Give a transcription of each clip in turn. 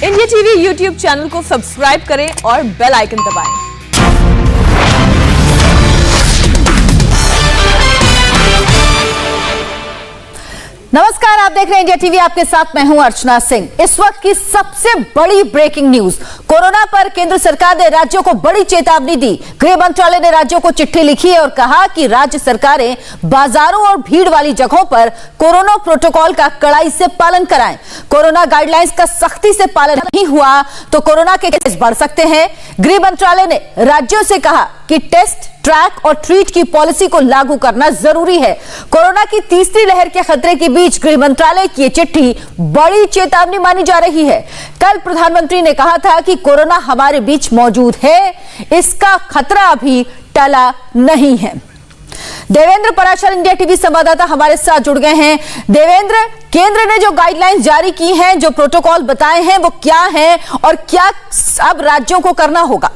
India TV YouTube channel को subscribe करें और बेल आइकन दबाएं। नमस्कार, आप देख रहे हैं इंडिया टीवी। आपके साथ मैं हूं अर्चना सिंह। इस वक्त की सबसे बड़ी ब्रेकिंग न्यूज, कोरोना पर केंद्र सरकार ने राज्यों को बड़ी चेतावनी दी। गृह मंत्रालय ने राज्यों को चिट्ठी लिखी है और कहा कि राज्य सरकारें बाजारों और भीड़ वाली जगहों पर कोरोना प्रोटोकॉल का कड़ाई से पालन कराएं। कोरोना गाइडलाइंस का सख्ती से पालन नहीं हुआ तो कोरोना के केस बढ़ सकते हैं। गृह मंत्रालय ने राज्यों से कहा कि टेस्ट, ट्रैक और ट्रीट की पॉलिसी को लागू करना जरूरी है। कोरोना की तीसरी लहर के खतरे के बीच गृह मंत्रालय की चिट्ठी बड़ी चेतावनी मानी जा रही है। कल प्रधानमंत्री ने कहा था कि कोरोना हमारे बीच मौजूद है, इसका खतरा अभी टला नहीं है। देवेंद्र पराशर इंडिया टीवी संवाददाता हमारे साथ जुड़ गए हैं। देवेंद्र, केंद्र ने जो गाइडलाइंस जारी की हैं, जो प्रोटोकॉल बताए हैं, वो क्या है और क्या अब राज्यों को करना होगा?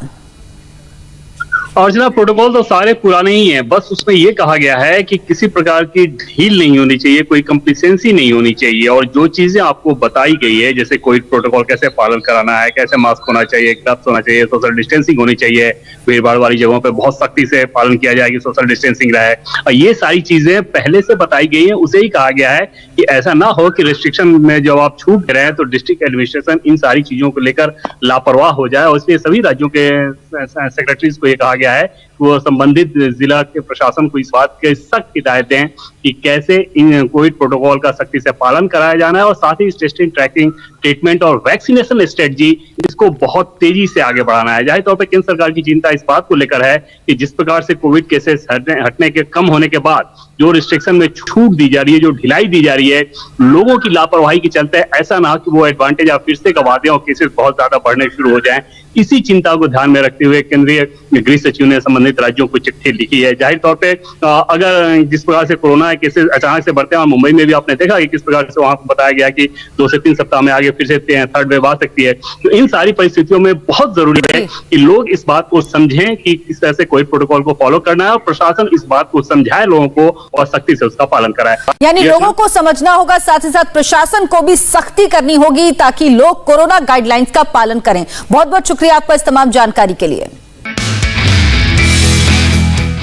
अर्चना, प्रोटोकॉल तो सारे पुराने ही हैं, बस उसमें यह कहा गया है कि किसी प्रकार की ढील नहीं होनी चाहिए, कोई कंप्लिसेंसी नहीं होनी चाहिए। और जो चीजें आपको बताई गई है, जैसे कोविड प्रोटोकॉल कैसे पालन कराना है, कैसे मास्क होना चाहिए, ग्लव्स होना चाहिए, सोशल डिस्टेंसिंग होनी चाहिए, भीड़ भाड़ वाली जगहों पर बहुत सख्ती से पालन किया जाए कि सोशल डिस्टेंसिंग रहे, और ये सारी चीजें पहले से बताई गई है। उसे ही कहा गया है कि ऐसा ना हो कि रिस्ट्रिक्शन में जब आप छूट रहे हैं तो डिस्ट्रिक्ट एडमिनिस्ट्रेशन इन सारी चीजों को लेकर लापरवाह हो जाए। और इसलिए सभी राज्यों के सेक्रेटरीज को यह कहा गया है वो संबंधित जिला के प्रशासन को इस बात के सख्त हिदायत दें कि कैसे इन कोविड प्रोटोकॉल का सख्ती से पालन कराया जाना है, और साथ ही टेस्टिंग, ट्रैकिंग, ट्रीटमेंट और वैक्सीनेशन स्ट्रेटजी इसको बहुत तेजी से आगे बढ़ाना है। जाहिर तौर पर केंद्र सरकार की चिंता इस बात को लेकर है कि जिस प्रकार से कोविड केसेस हटने के कम होने के बाद जो रिस्ट्रिक्शन में छूट दी जा रही है, जो ढिलाई दी जा रही है, लोगों की लापरवाही के चलते ऐसा ना कि वो एडवांटेज आप फिर से गवा दें और केसेस बहुत ज्यादा बढ़ने शुरू हो जाएं। इसी चिंता को ध्यान में रखते हुए केंद्रीय गृह सचिव ने संबंधित राज्यों को चिट्ठी लिखी है। जाहिर तौर पे अगर जिस प्रकार से कोरोना केसेस अचानक से बढ़ते हैं, और मुंबई में भी आपने देखा कि किस प्रकार से वहां बताया गया कि 2 से 3 सप्ताह में आगे फिर से थर्ड वेव आ सकती है, तो इन सारी परिस्थितियों में बहुत जरूरी है कि लोग इस बात को समझें कि किस तरह से कोविड प्रोटोकॉल को फॉलो करना है, और प्रशासन इस बात को समझाए लोगों को और सख्ती से उसका पालन कराए। यानी लोगों को समझना होगा, साथ ही साथ प्रशासन को भी सख्ती करनी होगी ताकि लोग कोरोना गाइडलाइंस का पालन करें। बहुत बहुत शुक्रिया आपका इस तमाम जानकारी के लिए।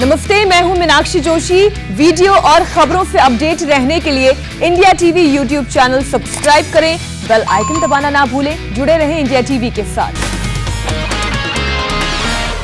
नमस्ते, मैं हूं मीनाक्षी जोशी। वीडियो और खबरों से अपडेट रहने के लिए India TV YouTube channel subscribe करें, बेल आइकन दबाना ना भूलें। जुड़े रहें इंडिया टीवी के साथ।